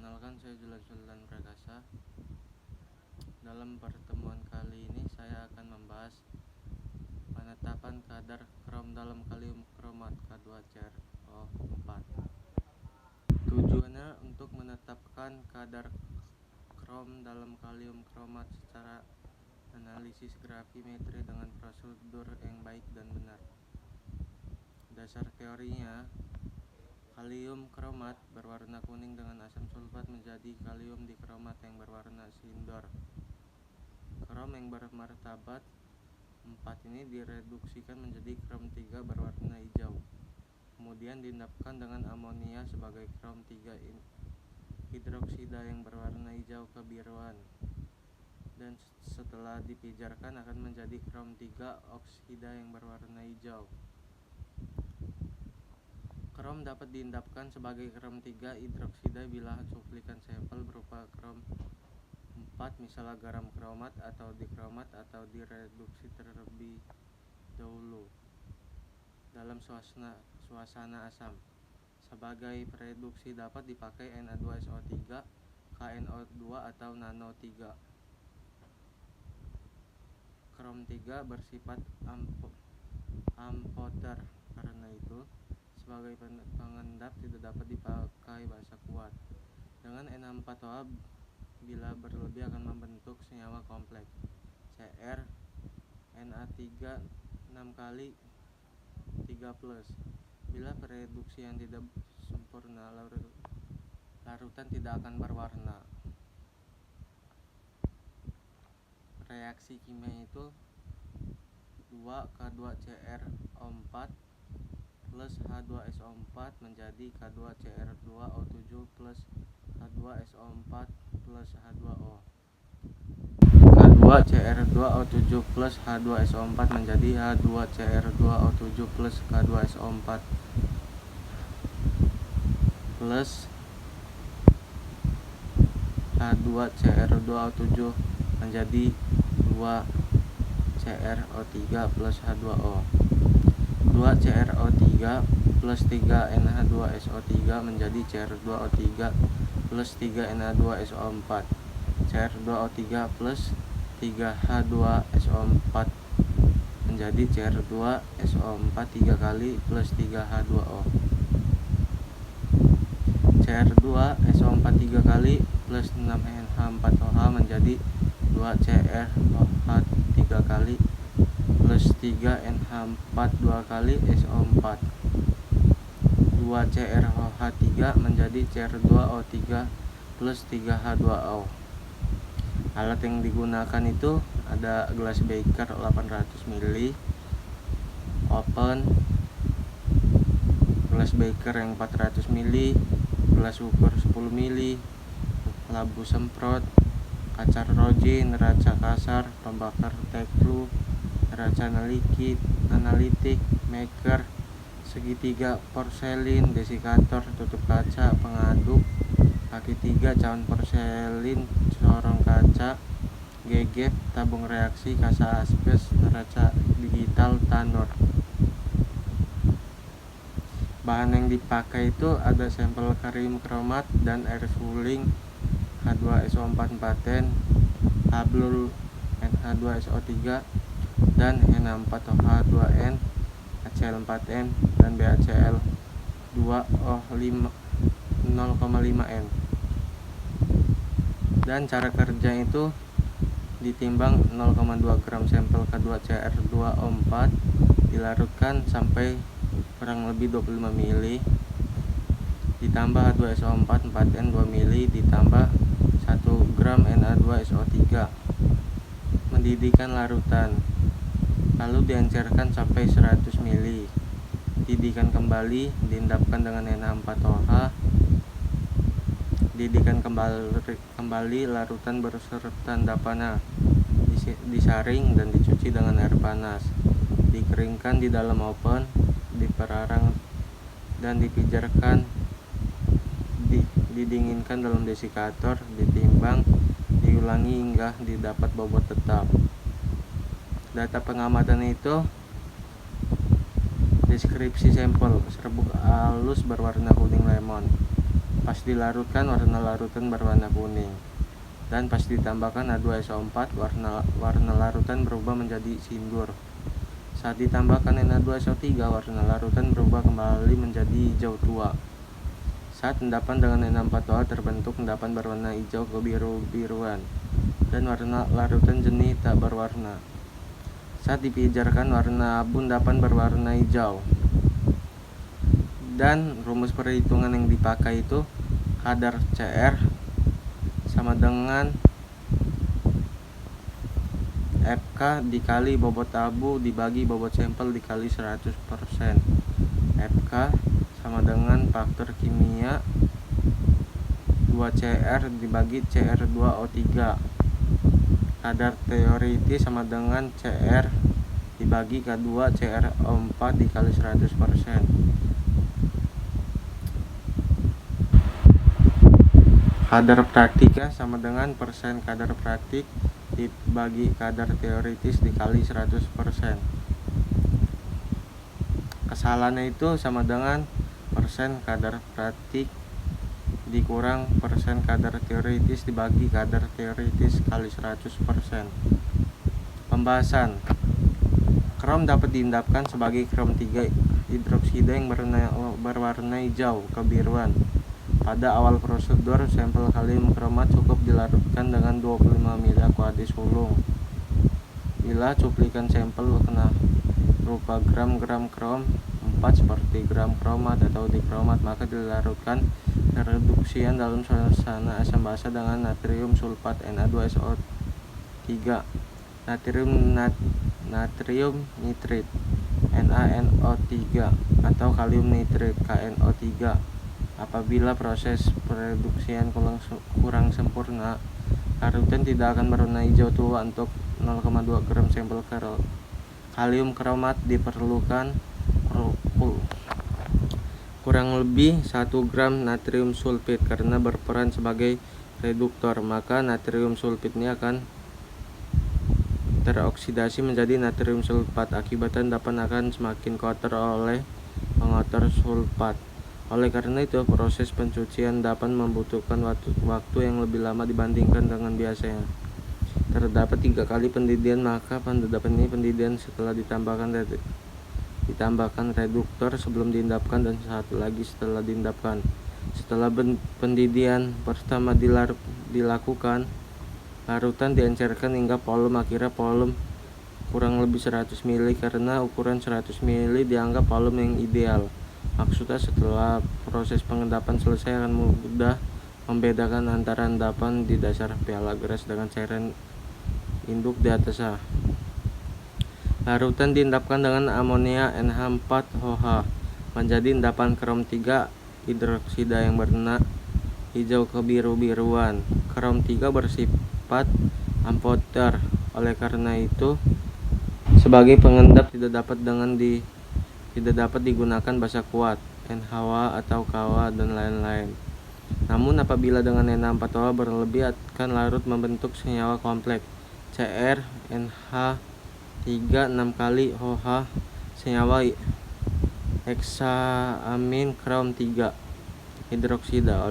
Perkenalkan, saya Julan Prakasa. Dalam pertemuan kali ini saya akan membahas penetapan kadar krom dalam kalium kromat K2CrO4. Tujuannya untuk menetapkan kadar krom dalam kalium kromat secara analisis gravimetri dengan prosedur yang baik dan benar. Dasar teorinya, kalium kromat berwarna kuning dengan asam sulfat menjadi kalium dikromat yang berwarna sindor. Krom yang bermartabat 4 ini direduksikan menjadi krom 3 berwarna hijau. Kemudian diendapkan dengan amonia sebagai krom 3 hidroksida yang berwarna hijau kebiruan. Dan setelah dipijarkan akan menjadi krom 3 oksida yang berwarna hijau. Krom dapat diendapkan sebagai krom 3 hidroksida bila cuplikan sampel berupa krom 4, misalnya garam kromat atau dikromat atau direduksi terlebih dahulu dalam suasana asam. Sebagai pereduksi dapat dipakai Na2SO3, KNO2 atau nano 3. Krom 3 bersifat amphoter, karena itu sebagai pengendap tidak dapat dipakai basa kuat. Dengan Na4OH bila berlebih akan membentuk senyawa kompleks Cr Na3 6 kali 3+. Bila pereduksi yang tidak sempurna, larutan tidak akan berwarna. Reaksi kimia itu 2K2CrO4 plus H2SO4 menjadi K2Cr2O7 plus H2SO4 plus H2O. K2Cr2O7 plus H2SO4 menjadi H2Cr2O7 plus K2SO4 plus H2Cr2O7 menjadi 2CrO3 plus H2O. 2CrO3 plus 3NH2SO3 menjadi Cr2O3 plus 3Na2SO4. Cr2O3 plus 3H2SO4 menjadi Cr2SO4 3 kali plus 3H2O. Cr2SO4 3 kali plus 6NH4OH menjadi 2CrOH 3 kali plus 3NH4 2 kali SO4. 2CrOH 3 menjadi Cr2O3 plus 3H2O. Alat yang digunakan itu ada gelas beker 800 ml, open, gelas beker yang 400 ml, gelas ukur 10 ml, labu semprot, kaca roji, neraca kasar, pembakar teklu, neraca analitik, maker, segitiga porselin, desikator, tutup kaca, pengaduk, kaki 3, cawan porselin, corong kaca, gegep, tabung reaksi, kasa asbes, neraca digital, tanur. Bahan yang dipakai itu ada sampel kalium kromat dan air suling, H2SO4 4N, hablul NH2SO3 dan Na4OH 2N, HCl 4N dan BaCl 2O5 0,5N. Dan cara kerja itu ditimbang 0,2 gram sampel K2Cr2O4, dilarutkan sampai kurang lebih 25 ml, ditambah H2SO4 4N 2 ml, ditambah 1 gram Na2SO3. Mendidihkan larutan, lalu diencerkan sampai 100 ml. Didihkan kembali, diendapkan dengan Na4OH. Didihkan kembali larutan beserta endapannya, disaring dan dicuci dengan air panas. Dikeringkan di dalam oven, diperarang dan dipijarkan. Didinginkan dalam desikator, ditimbang, diulangi hingga didapat bobot tetap. Data pengamatan itu deskripsi sampel serbuk halus berwarna kuning lemon. Pas dilarutkan, warna larutan berwarna kuning. Dan pas ditambahkan H2SO4, warna larutan berubah menjadi sindur. Saat ditambahkan Na2SO3, warna larutan berubah kembali menjadi hijau tua. Saat endapan dengan Na4OH terbentuk endapan berwarna hijau kebiru-biruan dan warna larutan jernih tak berwarna. Saat dipijarkan, warna abu endapan berwarna hijau. Dan rumus perhitungan yang dipakai itu kadar CR sama dengan FK dikali bobot abu dibagi bobot sampel dikali 100%. FK sama dengan faktor kimia 2CR dibagi CR2O3. Kadar teoritis sama dengan CR dibagi K2 CrO4 dikali 100%. Kadar praktika sama dengan persen kadar praktik dibagi kadar teoritis dikali 100%. Kesalahannya itu sama dengan persen kadar praktik dikurang persen kadar teoritis dibagi kadar teoritis kali 100%. Pembahasan. Krom dapat diendapkan sebagai krom 3 hidroksida yang berwarna hijau kebiruan. Pada awal prosedur, sampel kalium kromat cukup dilarutkan dengan 25 ml Aqueous sulung. Bila cuplikan sampel kena berupa gram-gram krom 4 seperti gram kromat atau dikromat, maka dilarutkan reduksian dalam suasana asam basa dengan natrium sulfat Na2SO3, natrium nitrit NaNO3 atau kalium nitrit KNO3. Apabila proses pereduksian kurang sempurna, larutan tidak akan berwarna hijau tua. Untuk 0,2 gram sampel kalium kromat diperlukan kurang lebih 1 gram natrium sulfit karena berperan sebagai reduktor, maka natrium sulfit ini akan teroksidasi menjadi natrium sulfat. Akibatnya endapan akan semakin kotor oleh pengotor sulfat. Oleh karena itu, proses pencucian endapan membutuhkan waktu yang lebih lama dibandingkan dengan biasanya. Terdapat 3 kali pendidih, maka pendapan ini pendidih setelah ditambahkan reduktor sebelum diendapkan dan satu lagi setelah diendapkan. Setelah pendidih pertama dilakukan, larutan diencerkan hingga volume akhirnya volume kurang lebih 100 ml karena ukuran 100 ml dianggap volume yang ideal. Maksudnya setelah proses pengendapan selesai akan mudah membedakan antara endapan di dasar piala gelas dengan cairan induk di atasnya. Larutan diendapkan dengan amonia NH4OH menjadi endapan krom 3 hidroksida yang berwarna hijau kebiru-biruan. Krom 3 bersifat amphoter, oleh karena itu sebagai pengendap tidak dapat digunakan basa kuat, NH atau KW dan lain-lain. Namun apabila dengan Na4OH berlebih akan larut membentuk senyawa kompleks Cr NH3 6 kali OH senyawa heksamin krom 3 hidroksida.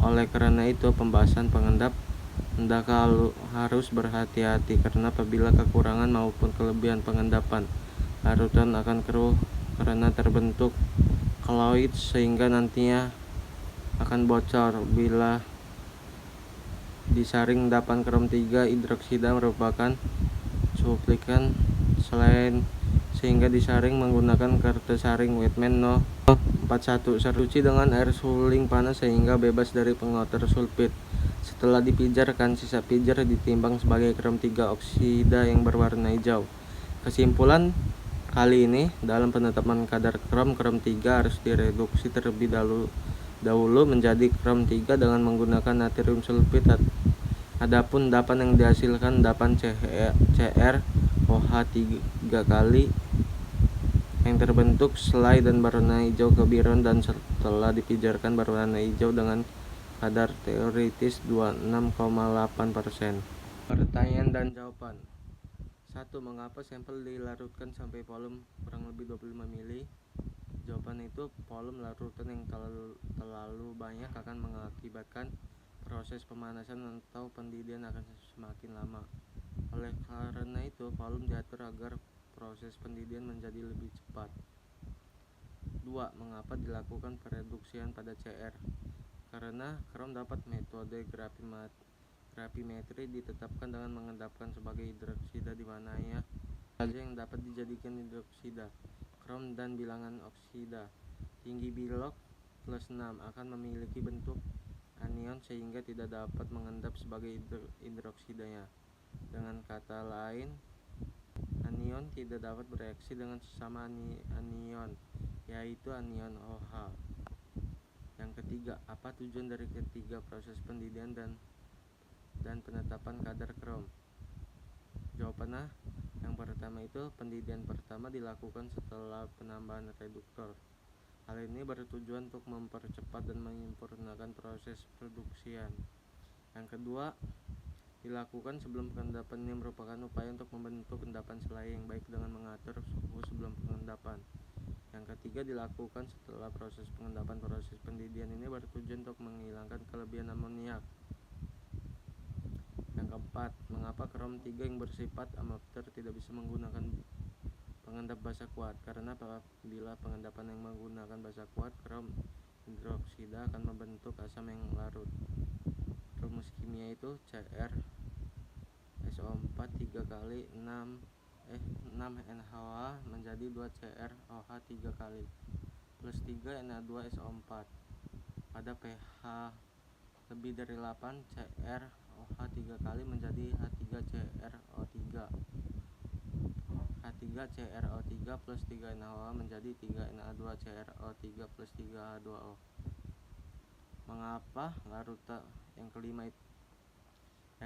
Oleh karena itu pembahasan pengendap hendaknya harus berhati-hati karena apabila kekurangan maupun kelebihan pengendapan, larutan akan keruh karena terbentuk koloid sehingga nantinya akan bocor. Bila disaring, endapan krom 3 hidroksida merupakan cuplikan selain sehingga disaring menggunakan kertas saring Whitman No. 41. Cuci dengan air suling panas sehingga bebas dari pengotor sulfit. Setelah dipijarkan, sisa pijar ditimbang sebagai krom 3 oksida yang berwarna hijau. Kesimpulan kali ini, dalam penetapan kadar krom 3 harus direduksi terlebih dahulu menjadi krom 3 dengan menggunakan natrium sulfit. Adapun endapan yang dihasilkan endapan CrOH 3 kali yang terbentuk selai dan berwarna hijau kebiruan dan setelah dipijarkan berwarna hijau dengan kadar teoritis 26,8%. Pertanyaan dan jawaban. 1. Mengapa sampel dilarutkan sampai volume kurang lebih 25 ml? Jawaban itu volume larutan yang terlalu banyak akan mengakibatkan proses pemanasan atau pendidih akan semakin lama. Oleh karena itu, volume diatur agar proses pendidih menjadi lebih cepat. 2. Mengapa dilakukan pereduksian pada CR? Karena krom dapat metode gravimetri ditetapkan dengan mengendapkan sebagai hidroksida di mana ya saja yang dapat dijadikan hidroksida. Krom dan bilangan oksida. Tinggi Bilog plus 6 akan memiliki bentuk anion sehingga tidak dapat mengendap sebagai hidroksidanya. Dengan kata lain, anion tidak dapat bereaksi dengan sesama anion, yaitu anion OH. Yang ketiga, apa tujuan dari ketiga proses pendidihan dan penetapan kadar krom? Jawabannya, yang pertama itu pendidihan pertama dilakukan setelah penambahan reduktor. Hal ini bertujuan untuk mempercepat dan menyempurnakan proses produksian. Yang kedua, dilakukan sebelum pengendapan. Ini merupakan upaya untuk membentuk endapan selai yang baik dengan mengatur suhu sebelum pengendapan. Yang ketiga, dilakukan setelah proses pengendapan. Proses pendidihan ini bertujuan untuk menghilangkan kelebihan amoniak. Yang keempat, mengapa krom 3 yang bersifat amatir tidak bisa menggunakan pengendap basa kuat? Karena apabila pengendapan yang menggunakan basa kuat, krom hidroksida akan membentuk asam yang larut. Rumus kimia itu Cr SO4 3 kali 6 NaOH menjadi 2 CrOH 3 kali plus 3 Na2SO4. Pada pH lebih dari 8, CrOH 3 kali menjadi H3CrO3. H3CrO3 plus 3 NaOH menjadi 3 Na2CrO3 plus 3 H2O. Mengapa larutan yang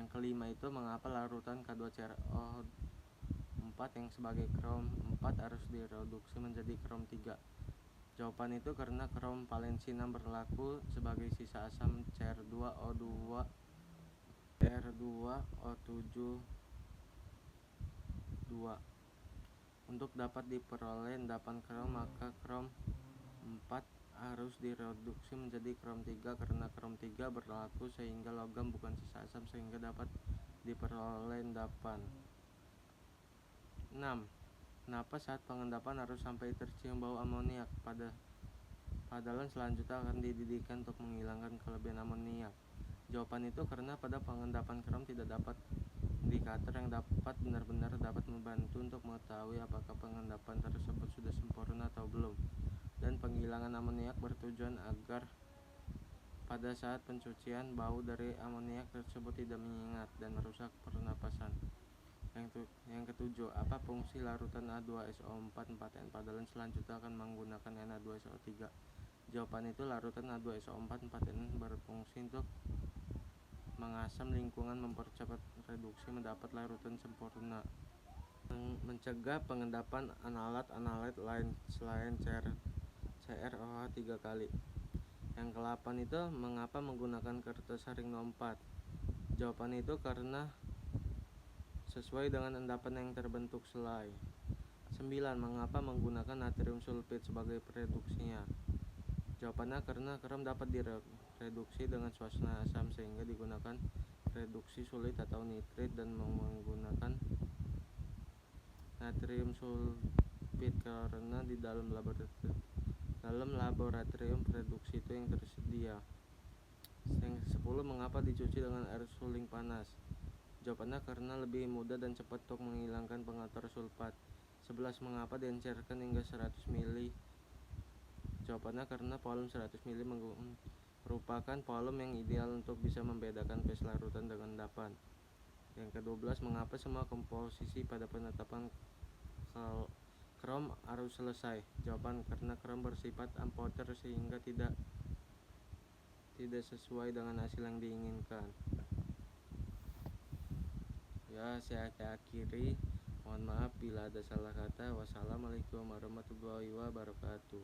kelima itu mengapa larutan K2CrO4 yang sebagai krom 4 harus direduksi menjadi krom 3? Jawaban itu karena krom valensi 6 berlaku sebagai sisa asam Cr2O2 R2O7 2. Untuk dapat diperoleh endapan krom, maka krom 4 harus direduksi menjadi krom 3 karena krom 3 berlaku sehingga logam bukan sisa asam sehingga dapat diperoleh endapan. 6. Kenapa saat pengendapan harus sampai tercium bau amoniak? Padahal selanjutnya akan dididihkan untuk menghilangkan kelebihan amoniak. Jawaban itu karena pada pengendapan krom tidak dapat indikator yang dapat benar-benar dapat membantu untuk mengetahui apakah pengendapan tersebut sudah sempurna atau belum. Dan penghilangan amoniak bertujuan agar pada saat pencucian bau dari amoniak tersebut tidak menyengat dan merusak pernapasan. Yang ketujuh, apa fungsi larutan A2SO4 4N? Padahal selanjutnya akan menggunakan Na2SO3. Jawaban itu larutan A2SO4 4N berfungsi untuk mengasam lingkungan, mempercepat reduksi, mendapat larutan sempurna, mencegah pengendapan analat lain selain CrOH 3 kali. Yang ke-8 itu mengapa menggunakan kertas saring 4? Jawaban itu karena sesuai dengan endapan yang terbentuk selai. 9. Mengapa menggunakan natrium sulfit sebagai pereduksinya? Jawabannya karena krom dapat direduksi dengan suasana asam sehingga digunakan reduksi sulit atau nitrit dan menggunakan natrium sulfit karena di dalam laboratorium reduksi itu yang tersedia. Yang 10. Mengapa dicuci dengan air suling panas? Jawabannya karena lebih mudah dan cepat untuk menghilangkan pengatur sulfat. 11. Mengapa diencerkan hingga 100 ml? Jawabannya karena volume 100 ml merupakan volume yang ideal untuk bisa membedakan phase larutan dengan endapan. Yang ke-12. Mengapa semua komposisi pada penetapan krom harus selesai? Jawaban karena krom bersifat amphoter sehingga tidak sesuai dengan hasil yang diinginkan. Ya, saya akhiri. Mohon maaf bila ada salah kata. Wassalamualaikum warahmatullahi wabarakatuh.